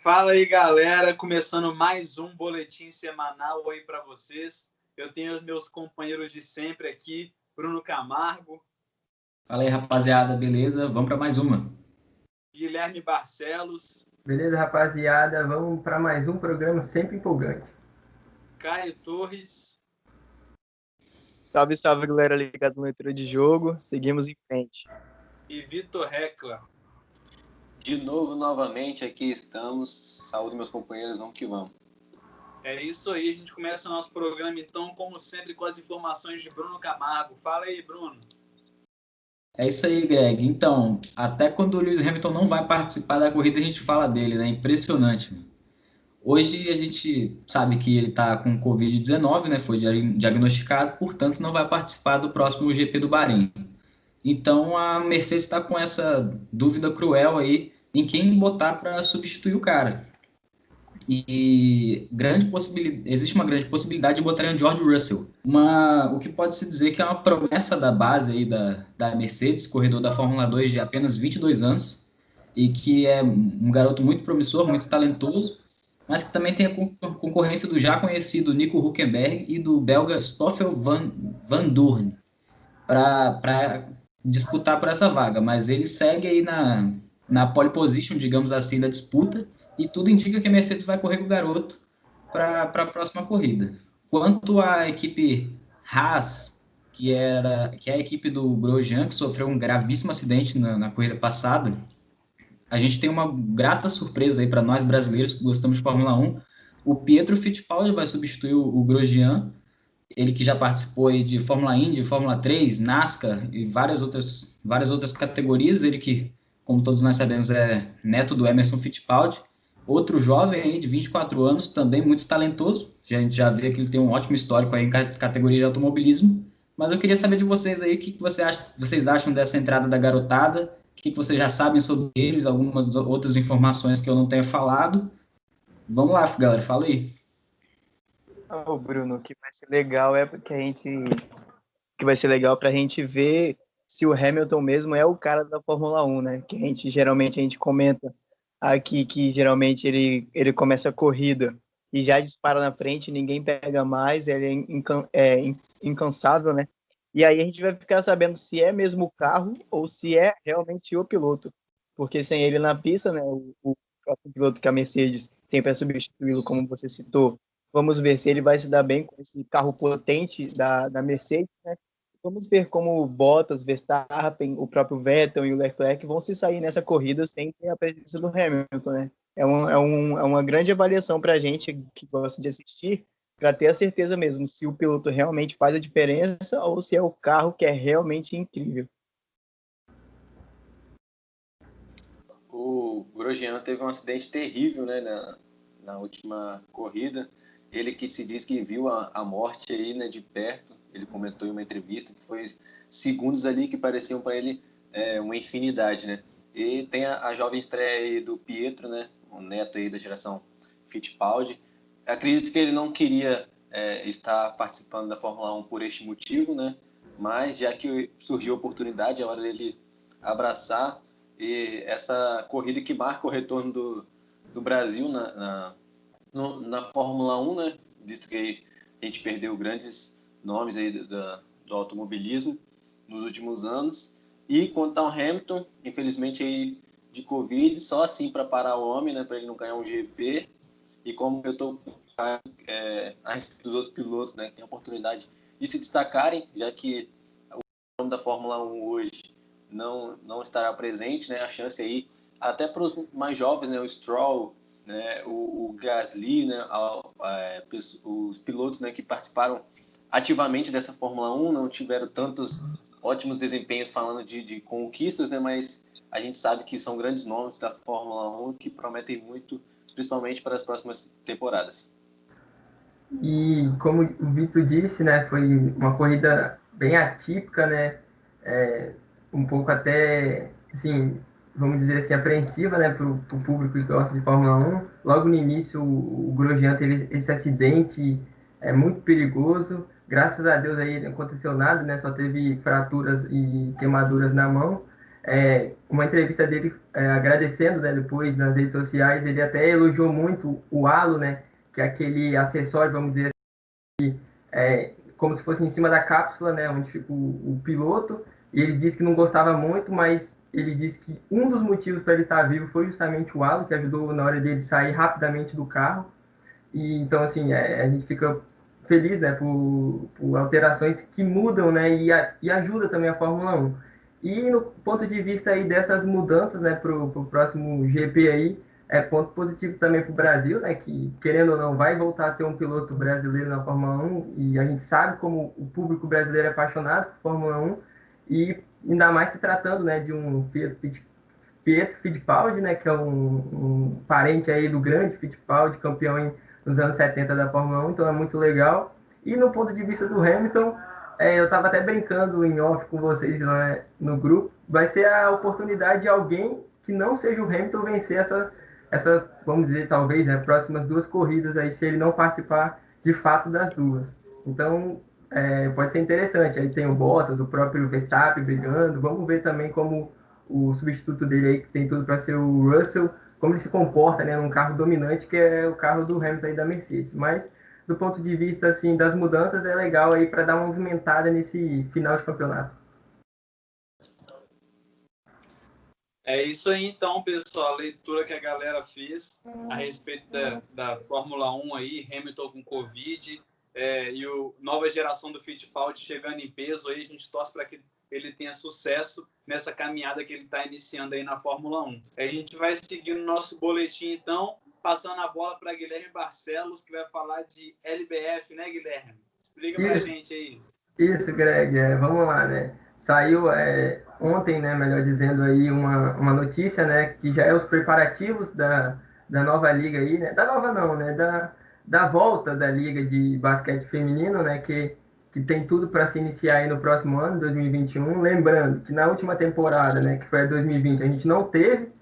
Fala aí, galera, começando mais um boletim semanal aí para vocês. Eu tenho os meus companheiros de sempre aqui, Bruno Camargo. Fala aí, rapaziada, beleza? Vamos para mais uma. Guilherme Barcelos. Beleza, rapaziada? Vamos para mais um programa sempre empolgante. Caio Torres. Salve, salve, galera ligada no Leitura de Jogo. Seguimos em frente. E Vitor Recla. De novo, novamente, aqui estamos. Saúde, meus companheiros, vamos que vamos. É isso aí, a gente começa o nosso programa, então, como sempre, com as informações de Bruno Camargo. Fala aí, Bruno. É isso aí, Greg. Então, até quando o Lewis Hamilton não vai participar da corrida, a gente fala dele, né? Impressionante. Hoje a gente sabe que ele está com Covid-19, né? Foi diagnosticado, portanto não vai participar do próximo GP do Bahrein. Então a Mercedes está com essa dúvida cruel aí em quem botar para substituir o cara. E existe uma grande possibilidade de botar em George Russell. O que pode se dizer que é uma promessa da base aí da Mercedes, corredor da Fórmula 2 de apenas 22 anos, e que é um garoto muito promissor, muito talentoso, mas que também tem a concorrência do já conhecido Nico Hülkenberg e do belga Stoffel Van Dorn para disputar por essa vaga. Mas ele segue aí na pole position, digamos assim, da disputa, e tudo indica que a Mercedes vai correr com o garoto para a próxima corrida. Quanto à equipe Haas, que é a equipe do Grosjean, que sofreu um gravíssimo acidente na corrida passada, a gente tem uma grata surpresa aí para nós brasileiros que gostamos de Fórmula 1. O Pietro Fittipaldi vai substituir o Grosjean, ele que já participou aí de Fórmula Indy, Fórmula 3, NASCAR e várias outras categorias. Ele que, como todos nós sabemos, é neto do Emerson Fittipaldi. Outro jovem aí de 24 anos, também muito talentoso. A gente já vê que ele tem um ótimo histórico aí em categoria de automobilismo. Mas eu queria saber de vocês aí o que vocês acham dessa entrada da garotada, o que vocês já sabem sobre eles, algumas outras informações que eu não tenho falado. Vamos lá, galera, fala aí. Bruno, o que vai ser legal é que vai ser legal para a gente ver se o Hamilton mesmo é o cara da Fórmula 1, né? Que geralmente a gente comenta aqui que geralmente ele começa a corrida e já dispara na frente, ninguém pega mais, ele é incansável, né? E aí a gente vai ficar sabendo se é mesmo o carro ou se é realmente o piloto. Porque sem ele na pista, né, o próximo piloto que a Mercedes tem para substituí-lo, como você citou, vamos ver se ele vai se dar bem com esse carro potente da Mercedes, né? Vamos ver como o Bottas, Verstappen, o próprio Vettel e o Leclerc vão se sair nessa corrida sem ter a presença do Hamilton, né? É uma grande avaliação para a gente que gosta de assistir, para ter a certeza mesmo se o piloto realmente faz a diferença ou se é o carro que é realmente incrível. O Grosjean teve um acidente terrível, né, na última corrida. Ele que se diz que viu a morte aí, né, de perto. Ele comentou em uma entrevista que foi segundos ali que pareciam para ele uma infinidade, né? E tem a jovem estreia aí do Pietro, né, o neto aí da geração Fittipaldi. Acredito que ele não queria estar participando da Fórmula 1 por este motivo, né? Mas já que surgiu a oportunidade, é hora dele abraçar. E essa corrida que marca o retorno do Brasil na Fórmula 1, né? Visto que a gente perdeu grandes nomes aí do automobilismo nos últimos anos. E quanto ao Hamilton, infelizmente aí de Covid, só assim para parar o homem, né? Para ele não ganhar um GP. E como eu estou a respeito dos outros pilotos, né? Que tem a oportunidade de se destacarem, já que o nome da Fórmula 1 hoje não estará presente, né? A chance aí, até para os mais jovens, né? O Stroll, né? O Gasly, né? Os pilotos, né? Que participaram ativamente dessa Fórmula 1 não tiveram tantos ótimos desempenhos falando de conquistas, né? Mas a gente sabe que são grandes nomes da Fórmula 1 que prometem muito, principalmente para as próximas temporadas. E como o Vitor disse, né, foi uma corrida bem atípica, né, um pouco até, assim, vamos dizer assim, apreensiva, né, para o público que gosta de Fórmula 1. Logo no início, o Grosjean teve esse acidente muito perigoso. Graças a Deus aí não aconteceu nada, né, só teve fraturas e queimaduras na mão. uma entrevista dele agradecendo, né, depois nas redes sociais, ele até elogiou muito o halo, né, que é aquele acessório, vamos dizer assim, como se fosse em cima da cápsula, né, onde fica o piloto, e ele disse que não gostava muito, mas ele disse que um dos motivos para ele estar vivo foi justamente o halo, que ajudou na hora dele sair rapidamente do carro. E então, assim, a gente fica feliz, né, por alterações que mudam, né, e ajuda também a Fórmula 1. E no ponto de vista aí dessas mudanças, né, para o próximo GP aí, ponto positivo também para o Brasil, né, que querendo ou não vai voltar a ter um piloto brasileiro na Fórmula 1, e a gente sabe como o público brasileiro é apaixonado por Fórmula 1, e ainda mais se tratando, né, de um Pietro Fittipaldi, né, que é um parente aí do grande Fittipaldi, campeão nos anos 70 da Fórmula 1, então é muito legal. E no ponto de vista do Hamilton, eu estava até brincando em off com vocês lá no grupo, vai ser a oportunidade de alguém que não seja o Hamilton vencer essa vamos dizer, talvez, né, próximas duas corridas aí, se ele não participar de fato das duas. Então, pode ser interessante. Aí tem o Bottas, o próprio Verstappen brigando. Vamos ver também como o substituto dele aí, que tem tudo para ser o Russell, como ele se comporta, né, num carro dominante, que é o carro do Hamilton aí da Mercedes. Mas, do ponto de vista, assim, das mudanças, é legal aí para dar uma movimentada nesse final de campeonato. É isso aí, então, pessoal. A leitura que a galera fez a respeito da Fórmula 1 aí, Hamilton com Covid, e nova geração do Fittipaldi chegando em peso aí. A gente torce para que ele tenha sucesso nessa caminhada que ele está iniciando aí na Fórmula 1. A gente vai seguir o nosso boletim, então, passando a bola para Guilherme Barcelos, que vai falar de LBF, né, Guilherme? Explica para a gente aí. Isso, Greg, vamos lá, né? Saiu ontem, né, melhor dizendo aí, uma notícia, né, que já é os preparativos da nova liga aí, né? Da nova não, né? Da volta da liga de basquete feminino, né, que tem tudo para se iniciar aí no próximo ano, 2021. Lembrando que na última temporada, né, que foi a 2020, a gente não teve,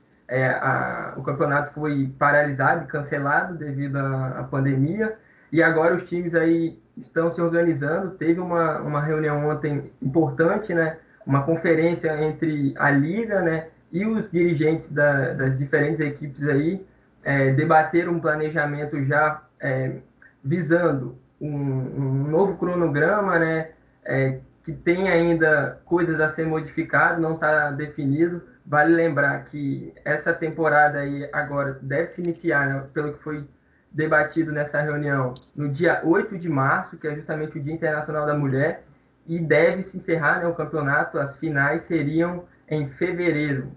o campeonato foi paralisado e cancelado devido à pandemia, e agora os times aí estão se organizando. Teve uma reunião ontem importante, né? Uma conferência entre a liga, né, e os dirigentes das diferentes equipes aí, debateram um planejamento já visando um novo cronograma, né, que tem ainda coisas a ser modificado, não está definido. Vale lembrar que essa temporada aí agora deve se iniciar, né, pelo que foi debatido nessa reunião, no dia 8 de março, que é justamente o Dia Internacional da Mulher, e deve se encerrar, né, o campeonato. As finais seriam em fevereiro.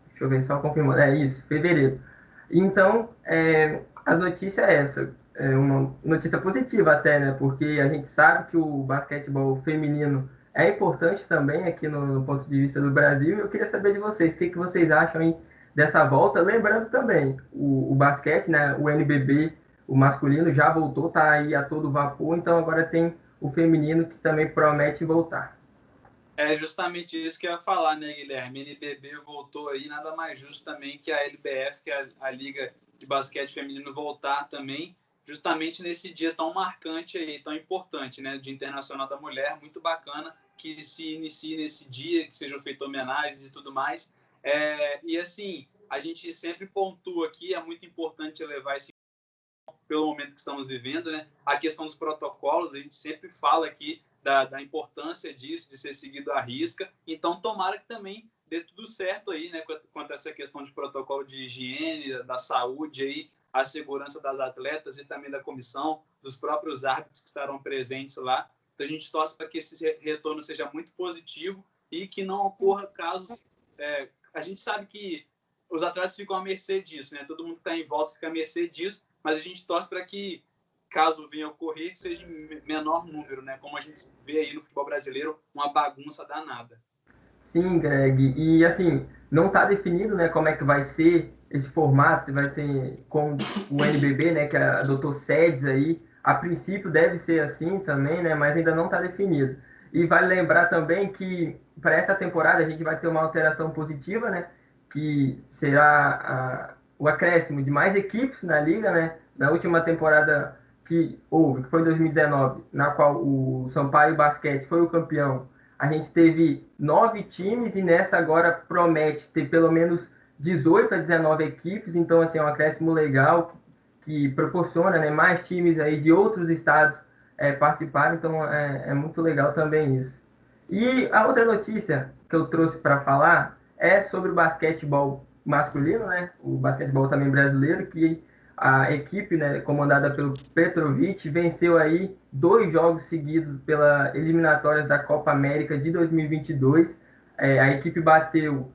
Deixa eu ver, só confirmando. É isso, fevereiro. Então, a notícia é essa. É uma notícia positiva até, né? Porque a gente sabe que o basquetebol feminino é importante também aqui no ponto de vista do Brasil. Eu queria saber de vocês, o que vocês acham aí dessa volta? Lembrando também, o basquete, né? O NBB, o masculino já voltou, tá aí a todo vapor. Então agora tem o feminino que também promete voltar. É justamente isso que eu ia falar, né, Guilherme? A NBB voltou aí, nada mais justo também que a LBF, que é a Liga de Basquete Feminino, voltar também, justamente nesse dia tão marcante aí, tão importante, né, Dia Internacional da Mulher. Muito bacana que se inicie nesse dia, que sejam feitas homenagens e tudo mais. E assim, a gente sempre pontua aqui, é muito importante levar esse pelo momento que estamos vivendo, né? A questão dos protocolos, a gente sempre fala aqui da importância disso, de ser seguido à risca. Então, tomara que também dê tudo certo aí, né? Quanto a essa questão de protocolo de higiene, da saúde aí, a segurança das atletas e também da comissão, dos próprios árbitros que estarão presentes lá. Então, a gente torce para que esse retorno seja muito positivo e que não ocorra casos... a gente sabe que os atletas ficam à mercê disso, né? Todo mundo que está em volta fica à mercê disso, mas a gente torce para que, caso venha ocorrer, que seja em menor número, né? Como a gente vê aí no futebol brasileiro, uma bagunça danada. Sim, Greg. E assim, não está definido, né, como é que vai ser esse formato, se vai ser com o NBB, né, que adotou sedes aí. A princípio deve ser assim também, né, mas ainda não está definido. E vale lembrar também que para essa temporada a gente vai ter uma alteração positiva, né, que será o acréscimo de mais equipes na liga, né. Na última temporada que houve, que foi 2019, na qual o Sampaio Basquete foi o campeão, a gente teve 9 times e nessa agora promete ter pelo menos 18 a 19 equipes, então assim, é um acréscimo legal que proporciona, né, mais times aí de outros estados participarem, então é muito legal também isso. E a outra notícia que eu trouxe para falar é sobre o basquetebol masculino, né, o basquetebol também brasileiro, que a equipe, né, comandada pelo Petrovic, venceu aí 2 jogos seguidos pela eliminatórias da Copa América de 2022. A equipe bateu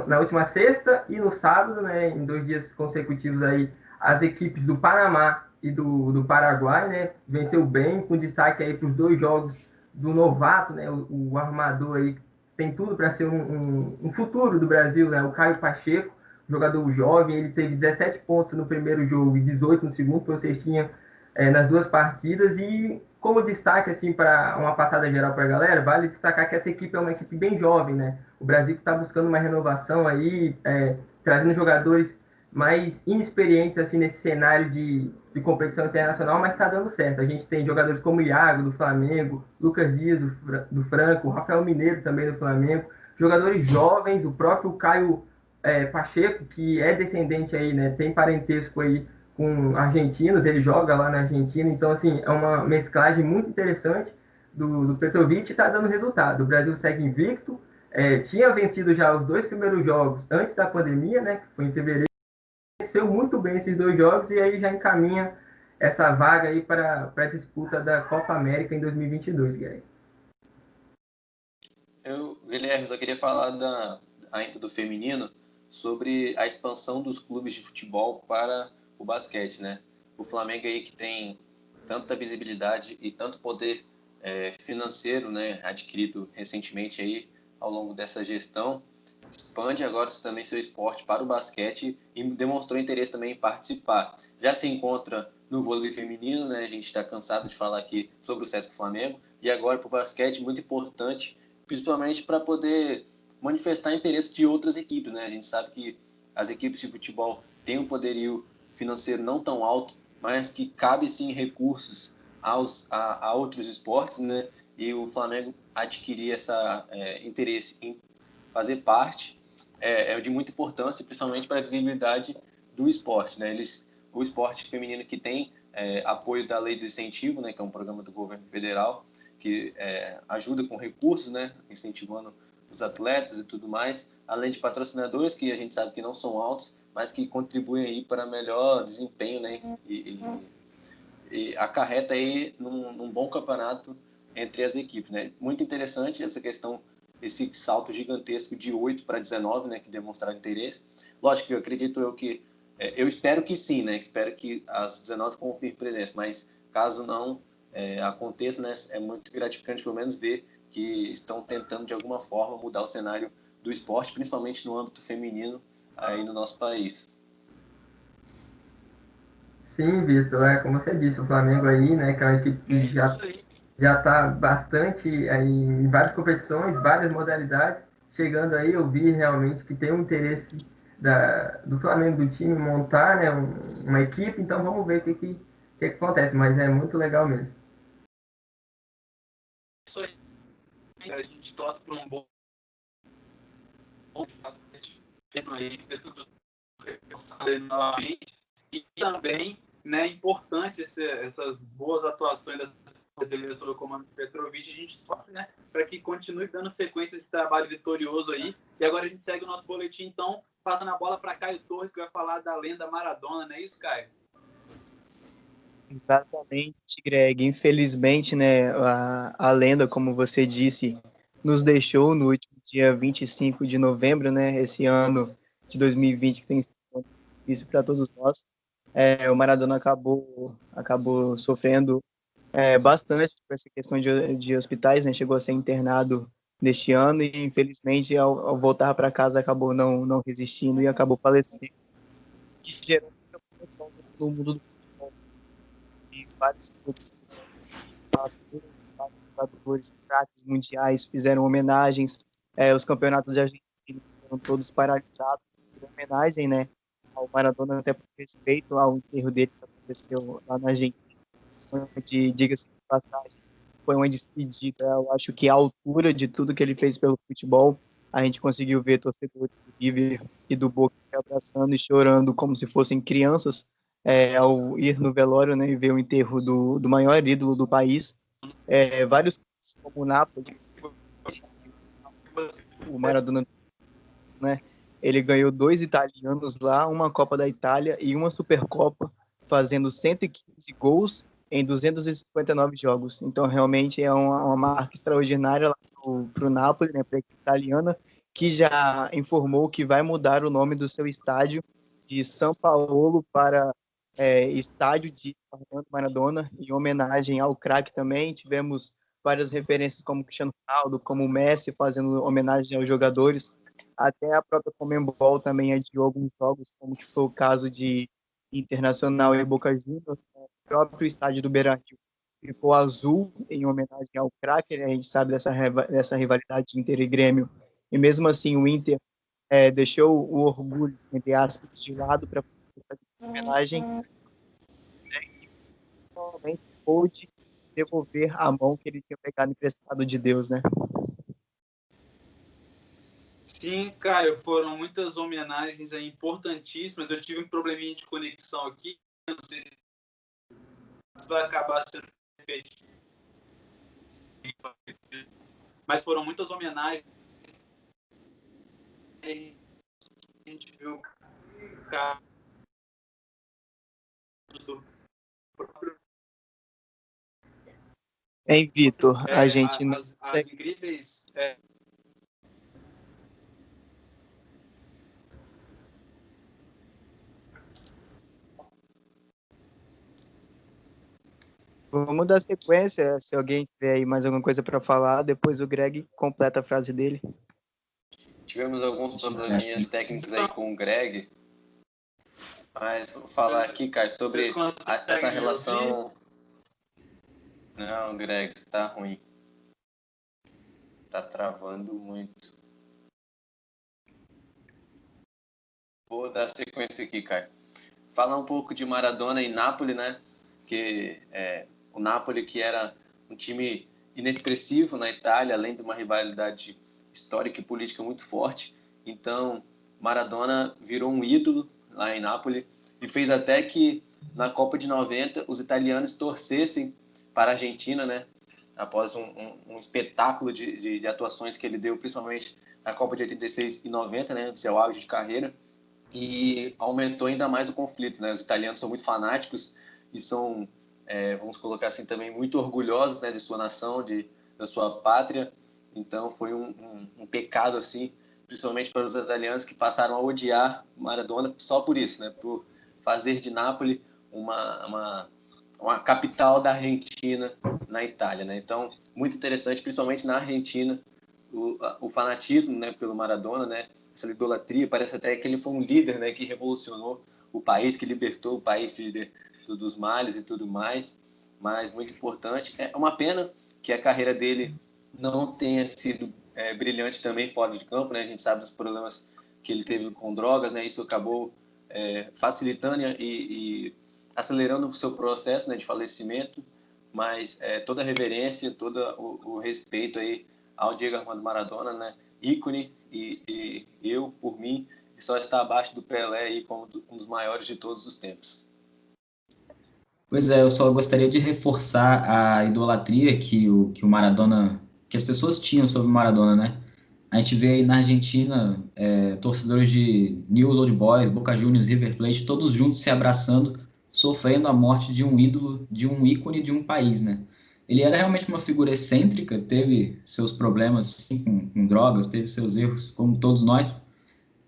na última sexta e no sábado, né, em 2 dias consecutivos aí, as equipes do Panamá e do Paraguai, né, venceu bem, com destaque aí para os 2 jogos do novato, né, o armador aí tem tudo para ser um futuro do Brasil, né, o Caio Pacheco, jogador jovem, ele teve 17 pontos no primeiro jogo e 18 no segundo, foi cestinha nas 2 partidas. E como destaque, assim, para uma passada geral para a galera, vale destacar que essa equipe é uma equipe bem jovem, né? O Brasil está buscando uma renovação aí, trazendo jogadores mais inexperientes, assim, nesse cenário de competição internacional, mas está dando certo. A gente tem jogadores como Iago, do Flamengo, Lucas Dias, do Franco, Rafael Mineiro também do Flamengo, jogadores jovens, o próprio Caio Pacheco, que é descendente aí, né, tem parentesco aí com argentinos, ele joga lá na Argentina, então assim, é uma mesclagem muito interessante do Petrovic e está dando resultado. O Brasil segue invicto, tinha vencido já os 2 primeiros jogos antes da pandemia, né, que foi em fevereiro, venceu muito bem esses 2 jogos e aí já encaminha essa vaga aí para a disputa da Copa América em 2022, Guilherme. Guilherme, só queria falar ainda do feminino, sobre a expansão dos clubes de futebol para o basquete, né? O Flamengo aí que tem tanta visibilidade e tanto poder financeiro, né, adquirido recentemente aí ao longo dessa gestão, expande agora também seu esporte para o basquete e demonstrou interesse também em participar. Já se encontra no vôlei feminino, né? A gente está cansado de falar aqui sobre o Sesc Flamengo, e agora para o basquete, muito importante, principalmente para poder manifestar interesse de outras equipes, né? A gente sabe que as equipes de futebol têm um poderio financeiro não tão alto, mas que cabe sim recursos a outros esportes, né? E o Flamengo adquirir essa interesse em fazer parte é de muita importância, principalmente para a visibilidade do esporte, né? O esporte feminino que tem apoio da Lei do Incentivo, né? Que é um programa do governo federal que ajuda com recursos, né? Incentivando os atletas e tudo mais, além de patrocinadores que a gente sabe que não são altos, mas que contribuem aí para melhor desempenho, né? E acarreta aí num bom campeonato entre as equipes, né? Muito interessante essa questão, esse salto gigantesco de 8 para 19, né, que demonstraram interesse. Lógico que eu acredito que eu espero que sim, né? Espero que as 19 confirmem presença, mas caso não aconteça, né, é muito gratificante pelo menos ver que estão tentando de alguma forma mudar o cenário do esporte, principalmente no âmbito feminino aí no nosso país. Sim, Vitor, como você disse, o Flamengo aí, né, que é uma equipe que já está bastante aí em várias competições, várias modalidades. Chegando aí, eu vi realmente que tem um interesse do Flamengo, do time, montar, né, uma equipe. Então vamos ver o que acontece, mas é muito legal mesmo. A gente torce para um bom e também, né, importante essas boas atuações das brasileiras sob o comando do Petrovic, a gente torce, né, para que continue dando sequência esse trabalho vitorioso aí. E agora a gente segue o nosso boletim, então, passando a bola para Caio Torres, que vai falar da lenda Maradona, não é isso, Caio? Exatamente, Greg. Infelizmente, né, a lenda, como você disse, nos deixou no último dia 25 de novembro, né, esse ano de 2020, que tem sido difícil para todos nós. O Maradona acabou sofrendo bastante com essa questão de hospitais, né, chegou a ser internado neste ano e, infelizmente, ao voltar para casa, acabou não resistindo e acabou falecendo, que gerou muita comoção no mundo do futebol. E vários clubes, vários jogadores, craques mundiais fizeram homenagens. Os campeonatos de Argentina foram todos paralisados por homenagem, né, ao Maradona, até por respeito ao enterro dele que aconteceu lá na Argentina, onde, diga-se de passagem, foi uma despedida, eu acho que à altura de tudo que ele fez pelo futebol. A gente conseguiu ver torcedores do River e do Boca se abraçando e chorando como se fossem crianças ao ir no velório, né, e ver o enterro do maior ídolo do país. Vários clubes, como o Napoli, o Maradona, né, ele ganhou 2 italianos lá, uma Copa da Itália e uma Supercopa, fazendo 115 gols em 259 jogos. Então, realmente é uma marca extraordinária lá para o Napoli, né, para a equipe italiana, que já informou que vai mudar o nome do seu estádio de São Paulo para Estádio de Fernando Maradona, em homenagem ao craque também. Tivemos várias referências como Cristiano Ronaldo, como Messi, fazendo homenagem aos jogadores. Até a própria Conmebol também adiou alguns jogos, como que foi o caso de Internacional e Boca Juniors. O próprio estádio do Beira-Rio ficou azul em homenagem ao craque, né? A gente sabe dessa rivalidade de Inter e Grêmio. E mesmo assim o Inter deixou o orgulho, entre aspas, de lado para fazer essa homenagem, né? E finalmente pôde devolver a mão que ele tinha pegado emprestado de Deus, né? Sim, Caio, foram muitas homenagens aí importantíssimas. Eu tive um probleminha de conexão aqui, não sei se vai acabar sendo repetido, mas foram muitas homenagens. A gente viu o caso do próprio. Hein, Vitor? A gente não as incríveis. Vamos dar sequência. Se alguém tiver aí mais alguma coisa para falar, depois o Greg completa a frase dele. Tivemos alguns probleminhas técnicos aí com o Greg, mas vou falar aqui, Caio, sobre essa relação. Não, Greg, tá ruim. Tá travando muito. Vou dar sequência aqui, Caio. Falar um pouco de Maradona e Napoli, né? Que o Napoli, que era um time inexpressivo na Itália, além de uma rivalidade histórica e política muito forte. Então, Maradona virou um ídolo lá em Napoli e fez até que na Copa de 90 os italianos torcessem para a Argentina, né? Após um espetáculo de atuações que ele deu, principalmente na Copa de 86 e 90, né? Do seu auge de carreira. E aumentou ainda mais o conflito, né? Os italianos são muito fanáticos e são, vamos colocar assim, também muito orgulhosos, né, de sua nação, da sua pátria. Então foi um pecado, assim, principalmente para os italianos que passaram a odiar Maradona só por isso, né? Por fazer de Nápoles uma capital da Argentina na Itália, né? Então, muito interessante, principalmente na Argentina, o fanatismo, né, pelo Maradona, né, essa idolatria. Parece até que ele foi um líder, né, que revolucionou o país, que libertou o país dos males e tudo mais. Mas muito importante. É uma pena que a carreira dele não tenha sido brilhante também fora de campo, né? A gente sabe dos problemas que ele teve com drogas, né? Isso acabou facilitando e acelerando o seu processo, né, de falecimento. Mas toda a reverência, todo o respeito aí ao Diego Armando Maradona, né? Ícone, e eu, por mim, só está abaixo do Pelé aí como um dos maiores de todos os tempos. Pois é, eu só gostaria de reforçar a idolatria que o Maradona, que as pessoas tinham sobre o Maradona, né? A gente vê aí na Argentina torcedores de Newell's Old Boys, Boca Juniors, River Plate, todos juntos se abraçando, sofrendo a morte de um ídolo, de um ícone de um país, né? Ele era realmente uma figura excêntrica, teve seus problemas sim, com drogas, teve seus erros, como todos nós.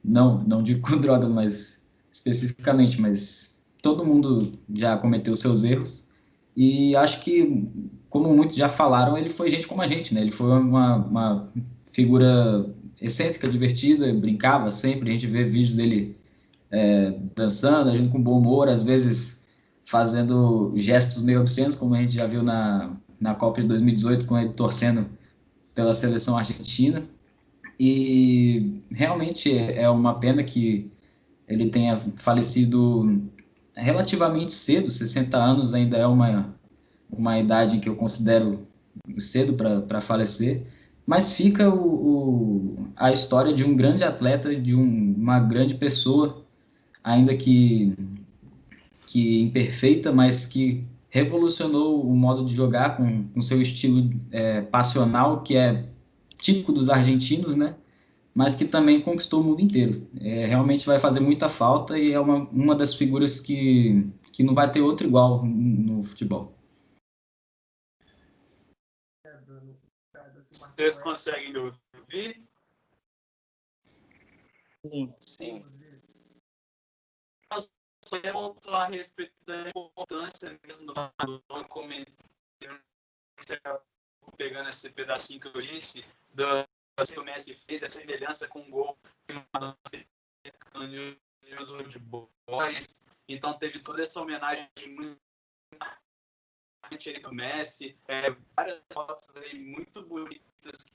Não digo com drogas, mas especificamente, mas todo mundo já cometeu seus erros. E acho que, como muitos já falaram, ele foi gente como a gente, né? Ele foi uma figura excêntrica, divertida, brincava sempre. A gente vê vídeos dele dançando, agindo com bom humor, às vezes fazendo gestos meio obscenos, como a gente já viu na Copa de 2018, com ele torcendo pela seleção argentina. E realmente é uma pena que ele tenha falecido relativamente cedo, 60 anos ainda é uma idade que eu considero cedo para falecer, mas fica a história de um grande atleta, de uma grande pessoa, ainda que imperfeita, mas que revolucionou o modo de jogar com seu estilo passional, que é típico dos argentinos, né? Mas que também conquistou o mundo inteiro. Realmente vai fazer muita falta e é uma das figuras que não vai ter outro igual no futebol. Vocês conseguem me ouvir? Sim. Só ia voltar a respeito da importância mesmo do Maradona, pegando esse pedacinho que eu disse, que o Messi fez, a semelhança com o gol que o Maradona fez nos Old Boys. Então teve toda essa homenagem muito do Messi, várias fotos aí muito bonitas,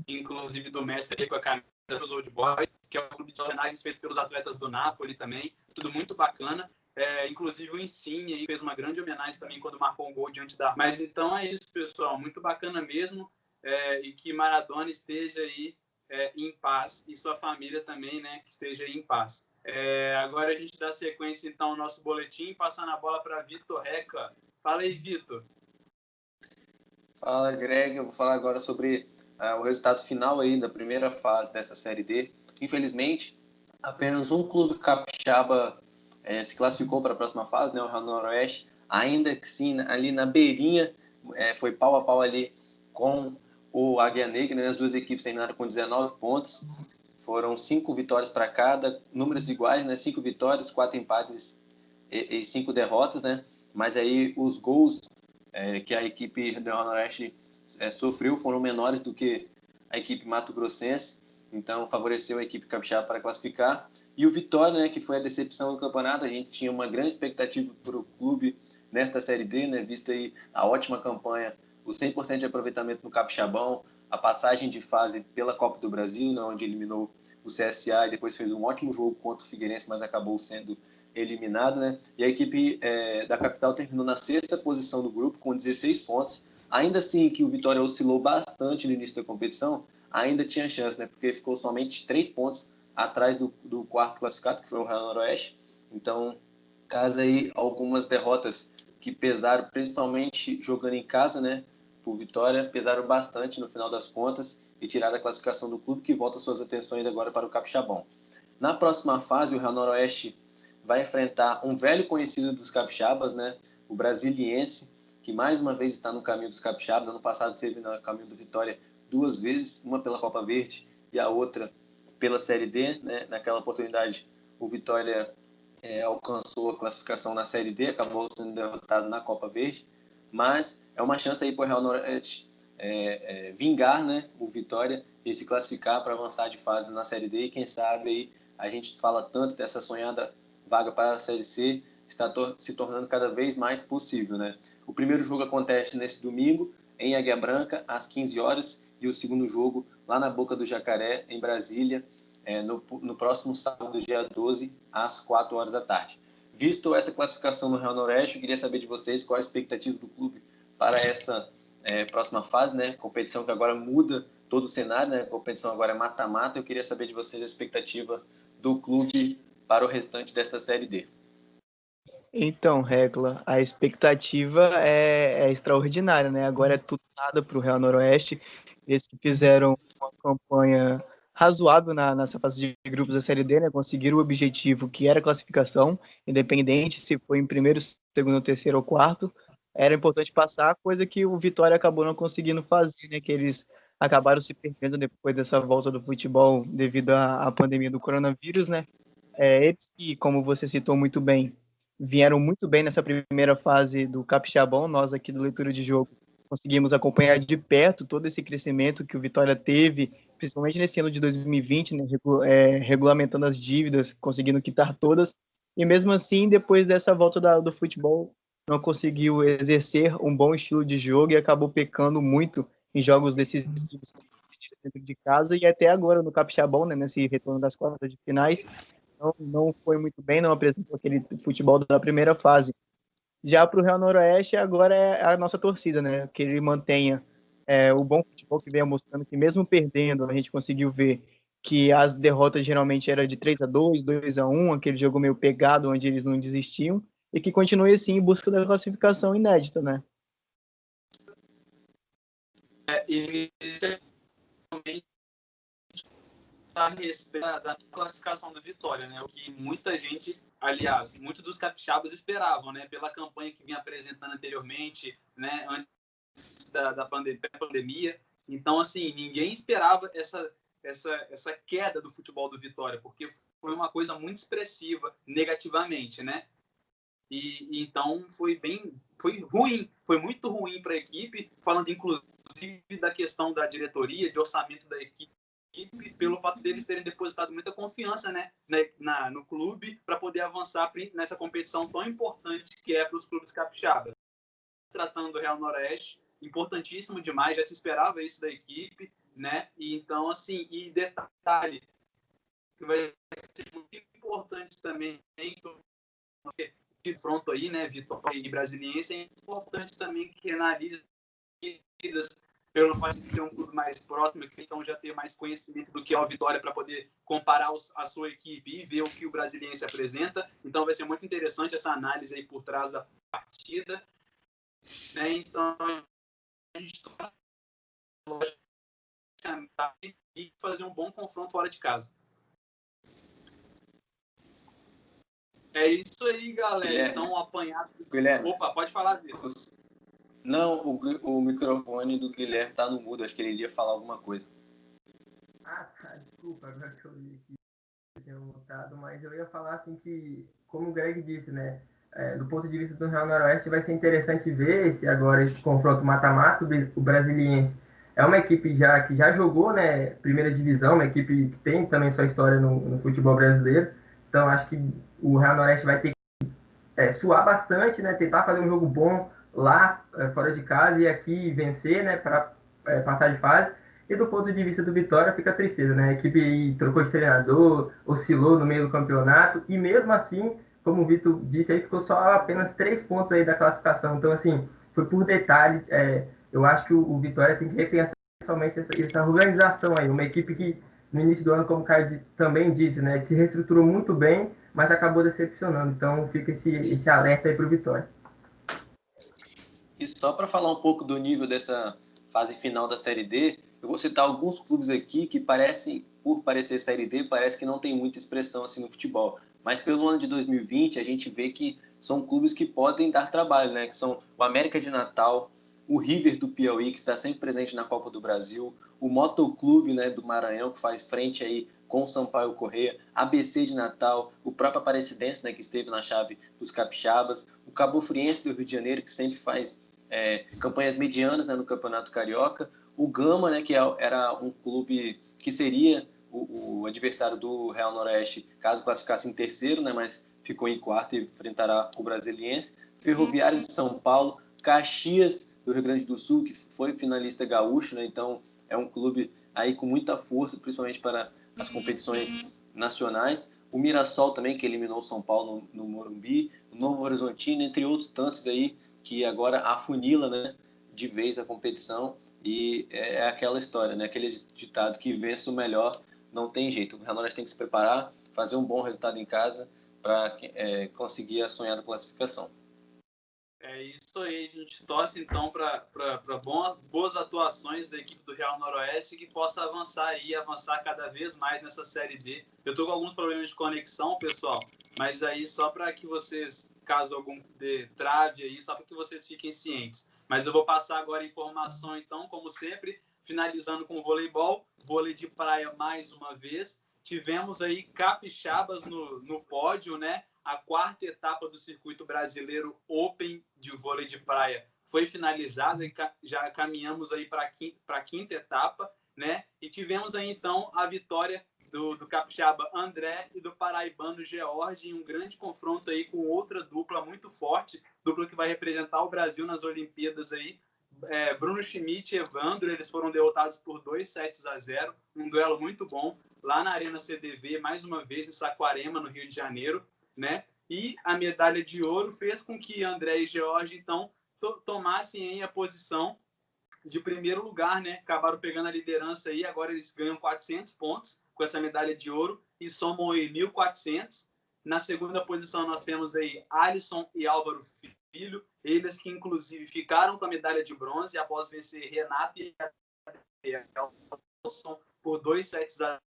inclusive do Messi ali com a camisa dos Old Boys, que é um clube de homenagens feito pelos atletas do Napoli também, tudo muito bacana. Inclusive o Insigne aí fez uma grande homenagem também quando marcou um gol diante da... Mas então é isso, pessoal, muito bacana mesmo, e que Maradona esteja aí em paz, e sua família também, né, que esteja aí em paz. Agora a gente dá sequência então ao nosso boletim, passando a bola para Vitor Reca. Fala aí, Vitor. Fala, Greg. Eu vou falar agora sobre o resultado final aí da primeira fase dessa Série D. Infelizmente, apenas um clube capixaba se classificou para a próxima fase, né, o Real Noroeste, ainda que sim, ali na beirinha, foi pau a pau ali com o Águia Negra, né, as duas equipes terminaram com 19 pontos, foram 5 vitórias para cada, números iguais, né, 5 vitórias, 4 empates e 5 derrotas, né, mas aí os gols que a equipe do Real Noroeste sofreu foram menores do que a equipe mato-grossense, então favoreceu a equipe capixaba para classificar. E o Vitória, né, que foi a decepção do campeonato, a gente tinha uma grande expectativa para o clube nesta Série D, né, visto aí a ótima campanha, o 100% de aproveitamento no Capixabão, a passagem de fase pela Copa do Brasil, né, onde eliminou o CSA e depois fez um ótimo jogo contra o Figueirense, mas acabou sendo eliminado, né? E a equipe da capital terminou na 6ª posição do grupo com 16 pontos. Ainda assim que o Vitória oscilou bastante no início da competição, ainda tinha chance, né? Porque ficou somente 3 pontos atrás do 4º classificado, que foi o Real Noroeste. Então, caso aí algumas derrotas que pesaram, principalmente jogando em casa, né? Por Vitória, pesaram bastante no final das contas e tiraram a classificação do clube, que volta suas atenções agora para o Capixabão. Na próxima fase, o Real Noroeste vai enfrentar um velho conhecido dos capixabas, né? O Brasiliense, que mais uma vez está no caminho dos capixabas. Ano passado esteve no caminho do Vitória 2 vezes, uma pela Copa Verde e a outra pela Série D, né? Naquela oportunidade, o Vitória alcançou a classificação na Série D, acabou sendo derrotado na Copa Verde, mas é uma chance aí para o Real Noroeste vingar, né, o Vitória e se classificar para avançar de fase na Série D, e quem sabe aí a gente fala tanto dessa sonhada vaga para a Série C, está se tornando cada vez mais possível, né? O primeiro jogo acontece nesse domingo, em Águia Branca, às 15 horas, e o segundo jogo lá na Boca do Jacaré, em Brasília, no próximo sábado, dia 12, às 4 horas da tarde. Visto essa classificação no Real Noroeste, eu queria saber de vocês qual a expectativa do clube para essa próxima fase, né? Competição que agora muda todo o cenário, né? A competição agora é mata-mata. Eu queria saber de vocês a expectativa do clube para o restante desta Série D. Então, Recla, a expectativa é extraordinária, né? Agora é tudo nada para o Real Noroeste. Eles que fizeram uma campanha razoável nessa fase de grupos da Série D, né? Conseguiram o objetivo que era a classificação, independente se foi em primeiro, segundo, terceiro ou quarto. Era importante passar, coisa que o Vitória acabou não conseguindo fazer, né? Que eles acabaram se perdendo depois dessa volta do futebol devido à pandemia do coronavírus, né? Eles que, como você citou muito bem, vieram muito bem nessa primeira fase do Capixabão. Nós aqui do Leitura de Jogo conseguimos acompanhar de perto todo esse crescimento que o Vitória teve, principalmente nesse ano de 2020, né, regulamentando as dívidas, conseguindo quitar todas, e mesmo assim, depois dessa volta do futebol, não conseguiu exercer um bom estilo de jogo e acabou pecando muito em jogos decisivos dentro de casa, e até agora no Capixabão, né, nesse retorno das quartas de finais, não foi muito bem, não apresentou aquele futebol da primeira fase. Já para o Real Noroeste, agora é a nossa torcida, né? Que ele mantenha o bom futebol que vem mostrando, que mesmo perdendo, a gente conseguiu ver que as derrotas geralmente eram de 3-2, 2-1, aquele jogo meio pegado, onde eles não desistiam, e que continue assim em busca da classificação inédita, né? E também está a respeito da classificação do Vitória, né? O que muita gente, aliás, muitos dos capixabas esperavam, né? Pela campanha que vinha apresentando anteriormente, né? Antes da pandemia. Então, assim, ninguém esperava essa queda do futebol do Vitória, porque foi uma coisa muito expressiva negativamente, né? E então foi ruim, foi muito ruim para a equipe, falando inclusive da questão da diretoria, de orçamento da equipe, pelo fato deles terem depositado muita confiança, né, no clube para poder avançar nessa competição tão importante que é para os clubes capixabas. Tratando do Real Noroeste, importantíssimo demais, já se esperava isso da equipe, né? E então, assim, e detalhe que vai ser muito importante também, de confronto aí, né, Vitória e Brasiliense, é importante também que analise pelo fato de ser um clube mais próximo, que então já ter mais conhecimento do que é o Vitória para poder comparar a sua equipe e ver o que o Brasiliense apresenta. Então vai ser muito interessante essa análise aí por trás da partida, né? Então a gente e fazer um bom confronto fora de casa. É isso aí, galera. Guilherme. Então, apanhado. Guilherme. Opa, pode falar, Zé. Não, o microfone do Guilherme tá no mudo. Acho que ele iria falar alguma coisa. Ah, tá. Desculpa, agora que eu vi aqui. Eu tinha montado, mas eu ia falar assim que, como o Greg disse, né? Do ponto de vista do Real Noroeste, vai ser interessante ver esse confronto mata-mata. O Brasiliense é uma equipe que já jogou, né, primeira divisão, uma equipe que tem também sua história no futebol brasileiro. Então, acho que o Real Noroeste vai ter que suar bastante, né, tentar fazer um jogo bom lá, fora de casa, e aqui vencer, né, para passar de fase. E do ponto de vista do Vitória, fica a tristeza, né? A equipe aí trocou de treinador, oscilou no meio do campeonato, e mesmo assim, como o Vitor disse aí, ficou só apenas 3 pontos aí da classificação. Então, assim, foi por detalhe. Eu acho que o Vitória tem que repensar principalmente essa organização aí. Uma equipe que, no início do ano, como o Caio também disse, né, se reestruturou muito bem, mas acabou decepcionando. Então, fica esse alerta aí para o Vitória. E só para falar um pouco do nível dessa fase final da Série D, eu vou citar alguns clubes aqui que parecem, por parecer Série D, parece que não tem muita expressão assim no futebol. Mas pelo ano de 2020, a gente vê que são clubes que podem dar trabalho, né? Que são o América de Natal, o River do Piauí, que está sempre presente na Copa do Brasil, o Motoclube, né, do Maranhão, que faz frente aí com o Sampaio Corrêa, ABC de Natal, o próprio Aparecidense, né, que esteve na chave dos capixabas, o Cabo Friense do Rio de Janeiro, que sempre faz campanhas medianas, né, no Campeonato Carioca, o Gama, né, que era um clube que seria o adversário do Real Noroeste, caso classificasse em terceiro, né, mas ficou em quarto e enfrentará o Brasiliense, Ferroviário de São Paulo, Caxias do Rio Grande do Sul, que foi finalista gaúcho, né, então é um clube aí com muita força, principalmente para as competições nacionais, o Mirassol também, que eliminou o São Paulo no Morumbi, o Novo Horizontino, entre outros tantos aí, que agora afunila, né, de vez a competição, e é aquela história, né, aquele ditado que vence o melhor, não tem jeito. O Real Noroeste tem que se preparar, fazer um bom resultado em casa para conseguir a sonhada classificação. É isso aí, a gente torce então para boas atuações da equipe do Real Noroeste que possa avançar cada vez mais nessa Série D. Eu estou com alguns problemas de conexão, pessoal, mas aí só para que vocês, caso algum trave aí, só para que vocês fiquem cientes. Mas eu vou passar agora a informação então, como sempre, finalizando com o voleibol, vôlei de praia mais uma vez. Tivemos aí capixabas no pódio, né? A quarta etapa do Circuito Brasileiro Open de vôlei de praia foi finalizada e já caminhamos aí para a quinta etapa, né? E tivemos aí então a vitória do capixaba André e do paraibano George em um grande confronto aí com outra dupla muito forte, dupla que vai representar o Brasil nas Olimpíadas aí. Bruno Schmidt e Evandro, eles foram derrotados por 2-0, um duelo muito bom lá na Arena CDV, mais uma vez em Saquarema, no Rio de Janeiro, né? E a medalha de ouro fez com que André e George, então, tomassem a posição de primeiro lugar, né? Acabaram pegando a liderança aí, agora eles ganham 400 pontos com essa medalha de ouro e somam aí 1.400. Na segunda posição nós temos aí Alisson e Álvaro Filho, eles que inclusive ficaram com a medalha de bronze após vencer Renato e Elson por 2-0,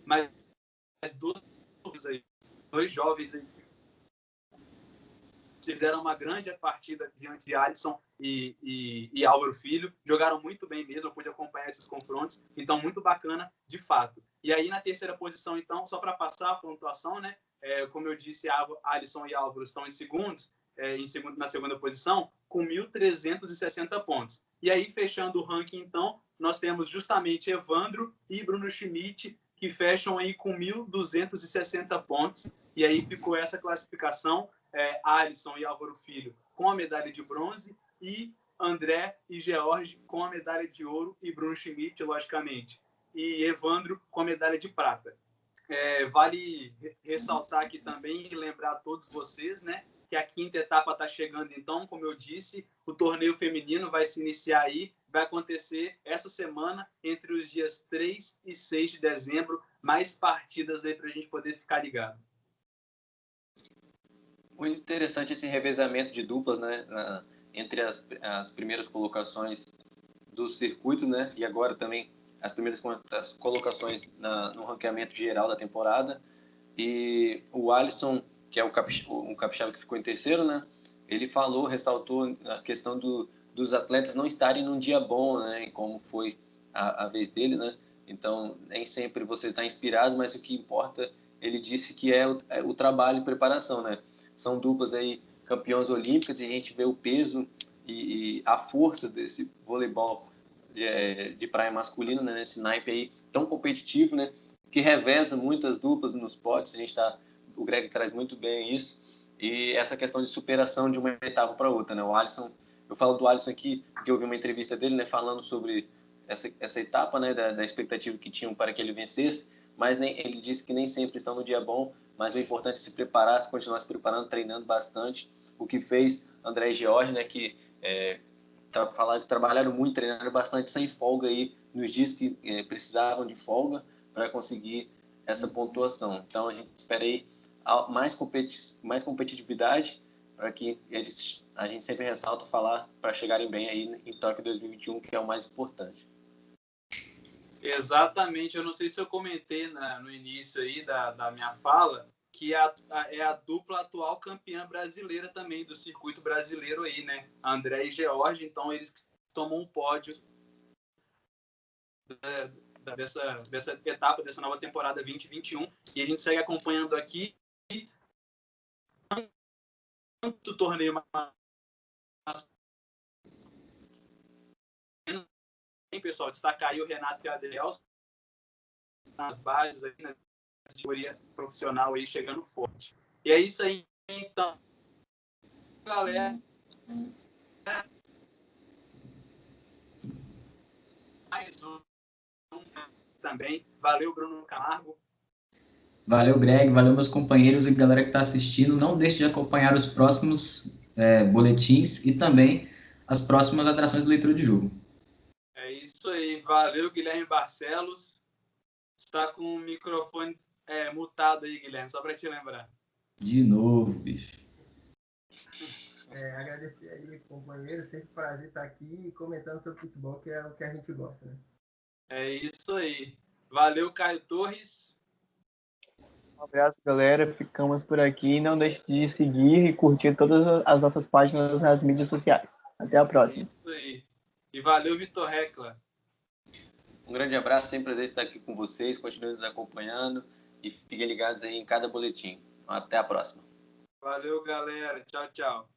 mas dois jovens aí fizeram uma grande partida diante de Alisson e Álvaro Filho, jogaram muito bem mesmo, eu pude acompanhar esses confrontos, então muito bacana de fato. E aí na terceira posição, então, só para passar a pontuação, né? Como eu disse, Alisson e Álvaro estão em segundos, na segunda posição, com 1.360 pontos. E aí, fechando o ranking, então, nós temos justamente Evandro e Bruno Schmidt, que fecham aí com 1.260 pontos. E aí ficou essa classificação, Alisson e Álvaro Filho com a medalha de bronze e André e George com a medalha de ouro e Bruno Schmidt, logicamente, e Evandro com a medalha de prata. Vale ressaltar aqui também e lembrar a todos vocês, né, que a quinta etapa está chegando, então, como eu disse, o torneio feminino vai se iniciar aí, vai acontecer essa semana, entre os dias 3 e 6 de dezembro, mais partidas aí para a gente poder ficar ligado. Muito interessante esse revezamento de duplas, né, entre as primeiras colocações do circuito, né, e agora também as primeiras colocações no ranqueamento geral da temporada. E o Alisson, que é um capixaba que ficou em terceiro, né, ele ressaltou a questão dos atletas não estarem num dia bom, né, como foi a vez dele, né. Então, nem sempre você está inspirado, mas o que importa, ele disse que é o trabalho e preparação, né. São duplas aí campeões olímpicas e a gente vê o peso e a força desse voleibol de praia masculino, né, nesse naipe aí tão competitivo, né, que reveza muitas duplas nos potes. O Greg traz muito bem isso, e essa questão de superação de uma etapa para outra, né. O Alisson, eu falo do Alisson aqui porque eu vi uma entrevista dele, né, falando sobre essa etapa, né, da expectativa que tinham para que ele vencesse, mas ele disse que nem sempre estão no dia bom, mas o importante é se preparar, se continuar se preparando, treinando bastante, o que fez André e George, né, que trabalharam muito, treinaram bastante sem folga aí nos dias que precisavam de folga para conseguir essa pontuação. Então a gente espera aí mais competitividade para que a gente sempre ressalta falar para chegarem bem aí em Tóquio 2021, que é o mais importante. Exatamente, eu não sei se eu comentei no início aí da minha fala, que é a dupla atual campeã brasileira também do circuito brasileiro aí, né? André e George, então eles tomam um pódio dessa etapa, dessa nova temporada 2021, e a gente segue acompanhando aqui tanto o torneio pessoal, destacar aí o Renato e a Adelson nas bases aí, na categoria profissional aí, chegando forte. E é isso aí, então, galera. Mais um também. Valeu, Bruno Camargo. Valeu, Greg. Valeu, meus companheiros e galera que está assistindo. Não deixe de acompanhar os próximos boletins e também as próximas atrações do Leitura de Jogo. É isso aí. Valeu, Guilherme Barcelos. Está com o microfone mutado aí, Guilherme, só para te lembrar. De novo, bicho. Agradecer aí, companheiro. Sempre um prazer estar aqui comentando sobre futebol, que é o que a gente gosta, né? É isso aí. Valeu, Caio Torres. Um abraço, galera. Ficamos por aqui. Não deixe de seguir e curtir todas as nossas páginas nas mídias sociais. Até a próxima. É isso aí. E valeu, Vitor Recla. Um grande abraço, sempre prazer estar aqui com vocês. Continuem nos acompanhando e fiquem ligados aí em cada boletim. Até a próxima. Valeu, galera. Tchau, tchau.